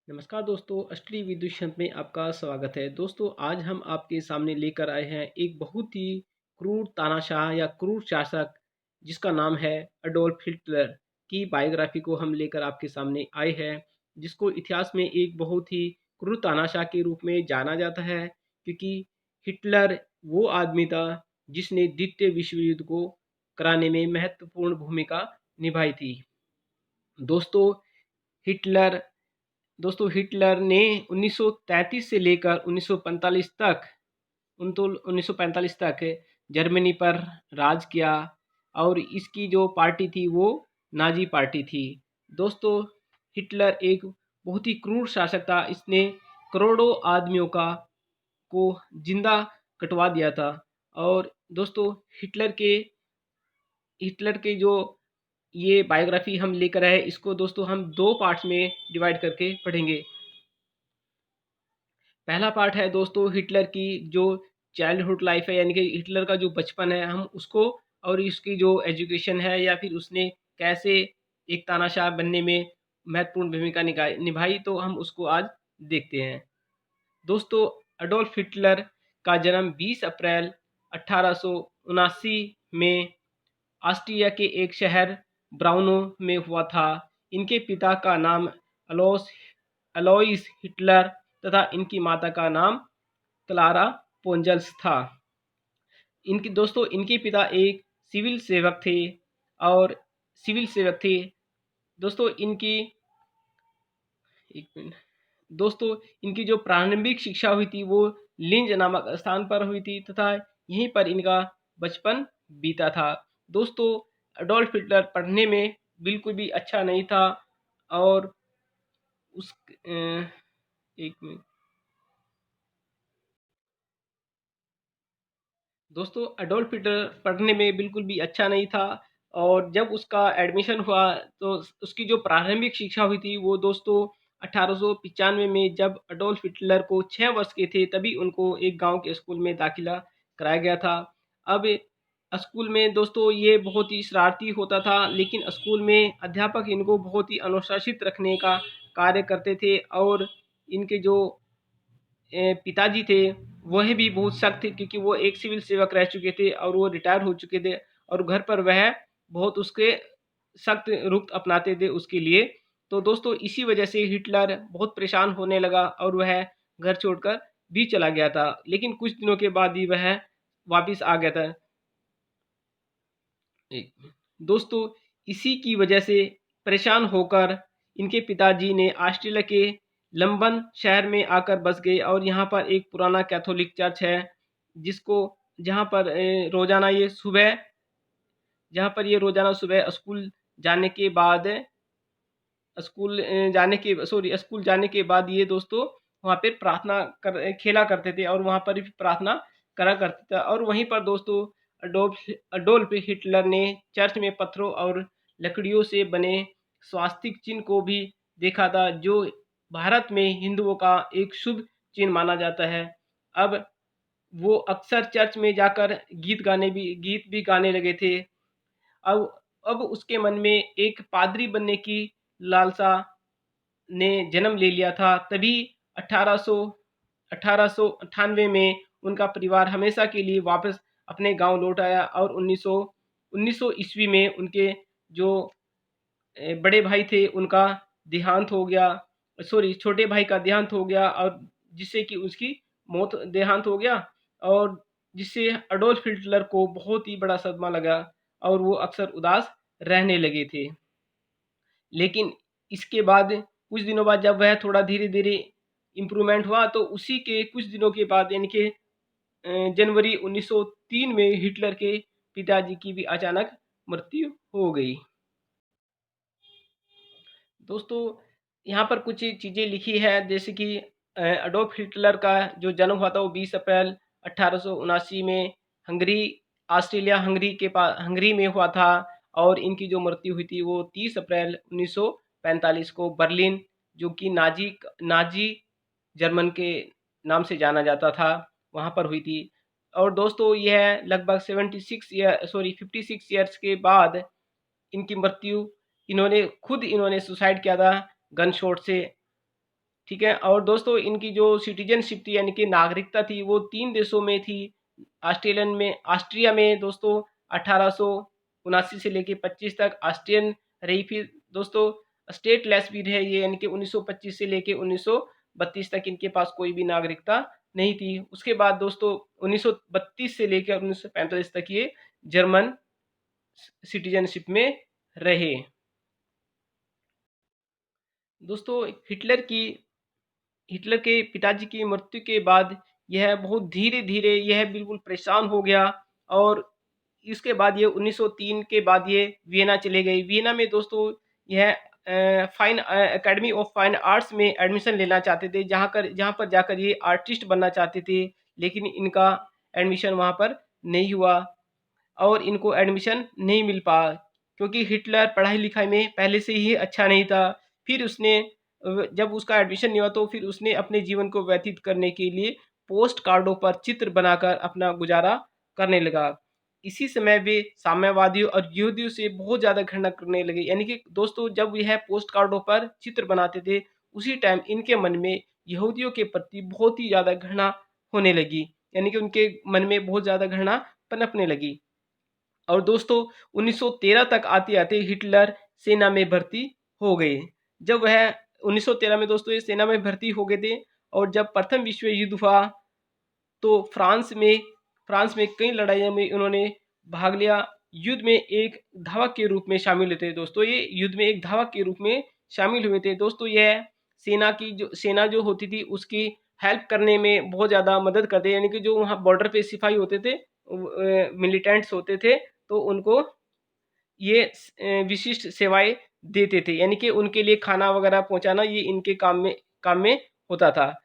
नमस्कार दोस्तों, अस्ट्री विदूषण में आपका स्वागत है। दोस्तों, आज हम आपके सामने लेकर आए हैं एक बहुत ही क्रूर तानाशाह या क्रूर शासक जिसका नाम है अडोल्फ हिटलर की बायोग्राफी को हम लेकर आपके सामने आए हैं, जिसको इतिहास में एक बहुत ही क्रूर तानाशाह के रूप में जाना जाता है, क्योंकि हिटलर वो आदमी था जिसने द्वितीय विश्व युद्ध को कराने में महत्वपूर्ण भूमिका निभाई थी। दोस्तों हिटलर दोस्तों हिटलर ने 1933 से लेकर 1945 तक 1945 तक जर्मनी पर राज किया और इसकी जो पार्टी थी वो नाजी पार्टी थी। दोस्तों हिटलर एक बहुत ही क्रूर शासक था। इसने करोड़ों आदमियों को जिंदा कटवा दिया था। और दोस्तों हिटलर के जो ये बायोग्राफी हम लेकर आए, इसको दोस्तों हम दो पार्ट्स में डिवाइड करके पढ़ेंगे। पहला पार्ट है दोस्तों हिटलर की जो चाइल्डहुड लाइफ है, यानी कि हिटलर का जो बचपन है हम उसको, और इसकी जो एजुकेशन है या फिर उसने कैसे एक तानाशाह बनने में महत्वपूर्ण भूमिका निभाई, तो हम उसको आज देखते हैं। दोस्तों अडोल्फ हिटलर का जन्म 20 अप्रैल 1879 में ऑस्ट्रिया के एक शहर ब्राउनो में हुआ था। इनके पिता का नाम अलोस अलोइस हिटलर तथा इनकी माता का नाम क्लारा पोंजल्स था। इनके पिता एक सिविल सेवक थे और सिविल सेवक थे। दोस्तों इनकी एक मिनट दोस्तों इनकी जो प्रारंभिक शिक्षा हुई थी वो लिंज नामक स्थान पर हुई थी तथा यहीं पर इनका बचपन बीता था। दोस्तों अडोल्फ हिटलर पढ़ने में बिल्कुल भी अच्छा नहीं था और उस एक मिनट दोस्तों अडोल्फ हिटलर पढ़ने में बिल्कुल भी अच्छा नहीं था। और जब उसका एडमिशन हुआ तो उसकी जो प्रारंभिक शिक्षा हुई थी वो दोस्तों 1895 में, जब अडोल्फ हिटलर को 6 वर्ष के थे, तभी उनको एक गांव के स्कूल में दाखिला कराया गया था। अब स्कूल में दोस्तों ये बहुत ही शरारती होता था, लेकिन स्कूल में अध्यापक इनको बहुत ही अनुशासित रखने का कार्य करते थे। और इनके जो पिताजी थे वह भी बहुत सख्त थे, क्योंकि वो एक सिविल सेवक रह चुके थे और वो रिटायर हो चुके थे, और घर पर वह बहुत उसके सख्त रुख अपनाते थे उसके लिए। तो दोस्तों इसी वजह से हिटलर बहुत परेशान होने लगा और वह घर छोड़कर भी चला गया था, लेकिन कुछ दिनों के बाद ही वह वापिस आ गया था। दोस्तों इसी की वजह से परेशान होकर इनके पिताजी ने ऑस्ट्रेलिया के लंबन शहर में आकर बस गए, और यहाँ पर एक पुराना कैथोलिक चर्च है जिसको जहाँ पर रोजाना सुबह स्कूल जाने के बाद ये दोस्तों वहाँ पे प्रार्थना कर खेला करते थे और वहाँ पर भी प्रार्थना करा करते थे। और वहीं पर दोस्तों अडोल्फ अडोल्फ हिटलर ने चर्च में पत्थरों और लकड़ियों से बने स्वास्तिक चिन्ह को भी देखा था, जो भारत में हिंदुओं का एक शुभ चिन्ह माना जाता है। अब वो अक्सर चर्च में जाकर गीत भी गाने लगे थे। अब उसके मन में एक पादरी बनने की लालसा ने जन्म ले लिया था। तभी 1898 में उनका परिवार हमेशा के लिए वापस अपने गांव लौट आया, और 1900 ईस्वी में उनके जो बड़े भाई थे उनका देहांत हो गया, छोटे भाई का देहांत हो गया, और जिससे कि उसकी मौत देहांत हो गया, और जिससे अडोल्फ हिटलर को बहुत ही बड़ा सदमा लगा और वो अक्सर उदास रहने लगे थे। लेकिन इसके बाद कुछ दिनों बाद जब वह थोड़ा धीरे धीरे इम्प्रूवमेंट हुआ, तो उसी के कुछ दिनों के बाद यानी कि जनवरी 1903 में हिटलर के पिताजी की भी अचानक मृत्यु हो गई। दोस्तों यहाँ पर कुछ चीज़ें लिखी है, जैसे कि अडोल्फ हिटलर का जो जन्म हुआ था वो 20 अप्रैल 1879 में हंगरी ऑस्ट्रेलिया हंगरी में हुआ था, और इनकी जो मृत्यु हुई थी वो 30 अप्रैल 1945 को बर्लिन, जो कि नाजी नाजी जर्मन के नाम से जाना जाता था, वहाँ पर हुई थी। और दोस्तों यह लगभग 56 ईयर्स के बाद इनकी मृत्यु, इन्होंने सुसाइड किया था गन शॉट से। ठीक है। और दोस्तों इनकी जो सिटीजनशिप थी यानी कि नागरिकता थी वो 3 देशों में थी। ऑस्ट्रिया में दोस्तों 1879 से लेके 25 तक ऑस्ट्रियन रही। फिर दोस्तों स्टेटलेस भी रहे ये, यानी कि 1925 से लेके 1932 तक इनके पास कोई भी नागरिकता नहीं थी। उसके बाद दोस्तों 1932 से लेकर 1945 तक ये जर्मन सिटीजनशिप में रहे। दोस्तों हिटलर के पिताजी की मृत्यु के बाद यह बहुत धीरे-धीरे यह बिल्कुल परेशान हो गया। और इसके बाद ये 1903 के बाद ये वियना चले गए। वियना में दोस्तों यह एकेडमी ऑफ फाइन आर्ट्स में एडमिशन लेना चाहते थे, जहाँ पर जाकर ये आर्टिस्ट बनना चाहते थे, लेकिन इनका एडमिशन वहाँ पर नहीं हुआ और इनको एडमिशन नहीं मिल पाया क्योंकि हिटलर पढ़ाई-लिखाई में पहले से ही अच्छा नहीं था। फिर उसने जब उसका एडमिशन नहीं हुआ तो फिर उसने अपने जीवन को व्यतीत करने के लिए पोस्ट कार्डों पर चित्र बनाकर अपना गुज़ारा करने लगा। इसी समय वे साम्यवादियों और यहूदियों से बहुत ज़्यादा घृणा करने लगे। यानी कि दोस्तों जब यह पोस्ट कार्डों पर चित्र बनाते थे, उसी टाइम इनके मन में यहूदियों के प्रति बहुत ही ज़्यादा घृणा होने लगी। यानी कि उनके मन में बहुत ज़्यादा घृणा पनपने लगी। और दोस्तों 1913 तक आते-आते हिटलर सेना में भर्ती हो गए। जब वह 1913 में दोस्तों ये सेना में भर्ती हो गए थे और जब प्रथम विश्व युद्ध हुआ तो फ्रांस में कई लड़ाइयों में उन्होंने भाग लिया। युद्ध में एक धावक के रूप में शामिल हुए थे दोस्तों, ये युद्ध में एक धावक के रूप में शामिल हुए थे। दोस्तों यह सेना जो होती थी उसकी हेल्प करने में बहुत ज़्यादा मदद करते, यानी कि जो वहाँ बॉर्डर पे सिपाही होते थे, मिलिटेंट्स होते थे, तो उनको ये विशिष्ट सेवाएँ देते थे, यानी कि उनके लिए खाना वगैरह पहुँचाना ये इनके काम में होता था।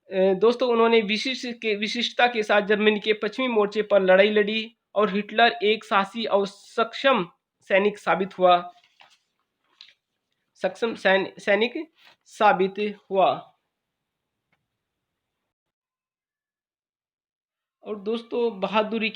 दोस्तों उन्होंने विशिष्टता के साथ जर्मनी के पश्चिमी मोर्चे पर लड़ाई लड़ी और हिटलर एक साहसी और सैनिक साबित हुआ सैनिक साबित हुआ। और दोस्तों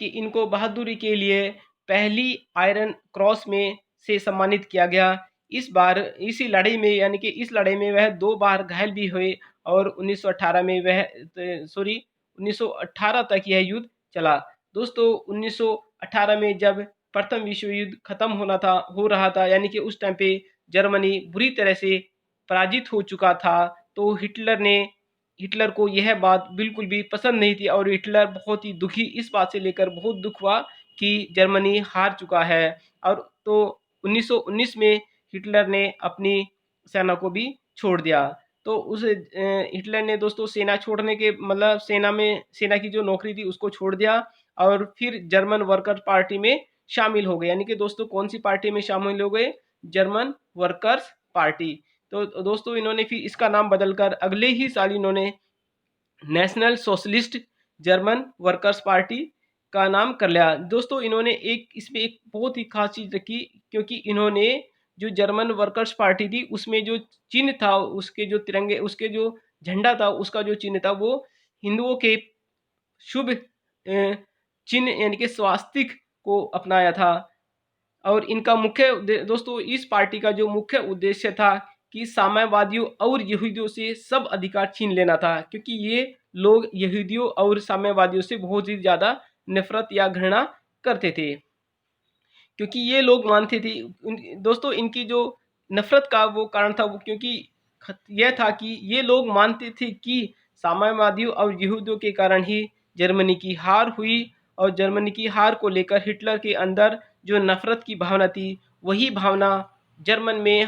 इनको बहादुरी के लिए पहली आयरन क्रॉस में से सम्मानित किया गया। इसी लड़ाई में, यानी कि इस लड़ाई में वह 2 बार घायल भी हुए और 1918 तक यह युद्ध चला। दोस्तों 1918 में जब प्रथम विश्व युद्ध खत्म हो रहा था, यानी कि उस टाइम पे जर्मनी बुरी तरह से पराजित हो चुका था, तो हिटलर को यह बात बिल्कुल भी पसंद नहीं थी और हिटलर बहुत ही दुखी, इस बात से लेकर बहुत दुख हुआ कि जर्मनी हार चुका है। और तो 1919 में हिटलर ने अपनी सेना को भी छोड़ दिया। तो हिटलर ने दोस्तों सेना छोड़ने के मतलब सेना की जो नौकरी थी उसको छोड़ दिया और फिर जर्मन वर्कर्स पार्टी में शामिल हो गए। यानी कि दोस्तों कौन सी पार्टी में शामिल हो गए? German workers party. तो दोस्तों इन्होंने फिर इसका नाम बदलकर अगले ही साल इन्होंने national socialist German workers party का नाम कर लिया। दोस्तों इन्होंने इसमें एक बहुत ही खास चीज़ रखी, क्योंकि इन्होंने जो जर्मन वर्कर्स पार्टी थी उसमें जो चिन्ह था, उसके जो झंडा था, उसका जो चिन्ह था वो हिंदुओं के शुभ चिन्ह यानी कि स्वास्तिक को अपनाया था। और इनका दोस्तों इस पार्टी का जो मुख्य उद्देश्य था कि साम्यवादियों और यहूदियों से सब अधिकार छीन लेना था, क्योंकि ये लोग यहूदियों और साम्यवादियों से बहुत ही ज़्यादा नफरत या घृणा करते थे, क्योंकि ये लोग मानते थे दोस्तों इनकी जो नफरत का वो कारण था वो क्योंकि यह था कि ये लोग मानते थे कि साम्यवादियों और यहूदियों के कारण ही जर्मनी की हार हुई और जर्मनी की हार को लेकर हिटलर के अंदर जो नफरत की भावना थी वही भावना जर्मन में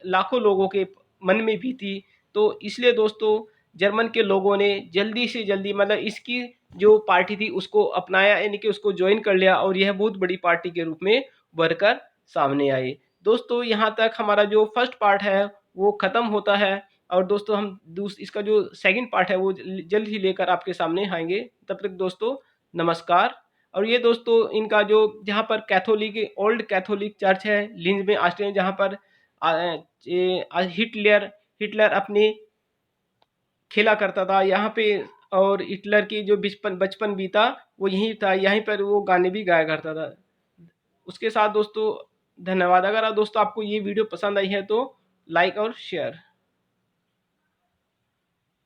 लाखों लोगों के मन में भी थी। तो इसलिए दोस्तों जर्मन के लोगों ने जल्दी से जल्दी मतलब इसकी जो पार्टी थी उसको अपनाया, यानी कि उसको ज्वाइन कर लिया और यह बहुत बड़ी पार्टी के रूप में बढ़कर सामने आई। दोस्तों यहाँ तक हमारा जो फर्स्ट पार्ट है वो ख़त्म होता है और दोस्तों हम इसका जो सेकंड पार्ट है वो जल्द ही लेकर आपके सामने आएंगे। तब तक दोस्तों नमस्कार। और ये दोस्तों इनका जो जहाँ पर ओल्ड कैथोलिक चर्च है लिंज में ऑस्ट्रिया, जहाँ पर हिटलर अपनी खेला करता था यहाँ पे, और हिटलर की जो बचपन बीता वो यहीं था, यहीं पर वो गाने भी गाया करता था। उसके साथ दोस्तों धन्यवाद। अगर दोस्तों आपको ये वीडियो पसंद आई है तो लाइक और शेयर।